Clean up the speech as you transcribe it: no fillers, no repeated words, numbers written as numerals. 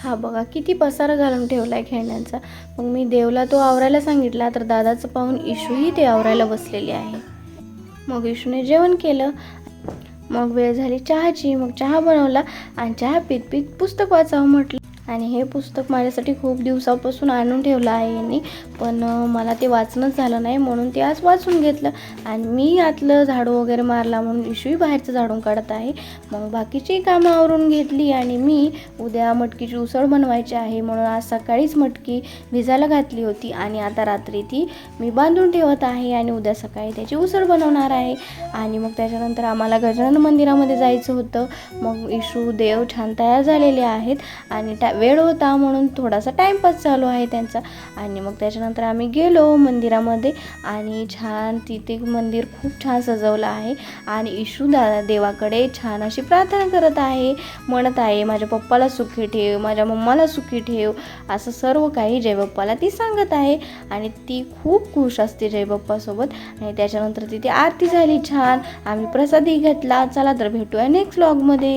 हा बघा किती पसारा घालून ठेवला आहे खेळण्यांचा. मग मी देवला तो आवरायला सांगितला तर दादाचं पाहून इशूही ते आवरायला बसलेली आहे. मग इशूने जेवण केलं. मग वेळ झाली चहाची. मग चहा बनवला आणि चहा पीत पीत पुस्तक वाचावं म्हटलं. आणि हे पुस्तक माझ्यासाठी खूप दिवसापासून आणून ठेवलं आहे यांनी, पण मला ते वाचणंच झालं नाही, म्हणून ते आज वाचून घेतलं. आणि मी आतलं झाडू वगैरे मारला म्हणून इशूही बाहेरचं झाडून काढत आहे. मग बाकीची कामं आवरून घेतली आणि मी उद्या मटकीची उसळ बनवायची आहे म्हणून आज सकाळीच मटकी भिजायला घातली होती आणि आता रात्री ती मी बांधून ठेवत आहे आणि उद्या सकाळी त्याची उसळ बनवणार आहे. आणि मग त्याच्यानंतर आम्हाला गजानन मंदिरामध्ये जायचं होतं. मग इशू देव छान तयार झालेले आहेत आणि वेळ होता म्हणून थोडासा टाईमपास चालू आहे त्यांचा. आणि मग त्याच्यानंतर आम्ही गेलो मंदिरामध्ये आणि छान तिथे मंदिर खूप छान सजवलं आहे आणि इशू देवाकडे छान अशी प्रार्थना करत आहे, म्हणत आहे माझ्या पप्पाला सुखी ठेव, माझ्या मम्माला सुखी ठेव, असं सर्व काही जयबाप्पाला ती सांगत आहे. आणि ती खूप खुश असते जयबाप्पासोबत. आणि त्याच्यानंतर तिथे आरती झाली छान, आम्ही प्रसादही घेतला. चला तर भेटूया नेक्स्ट व्लॉगमध्ये.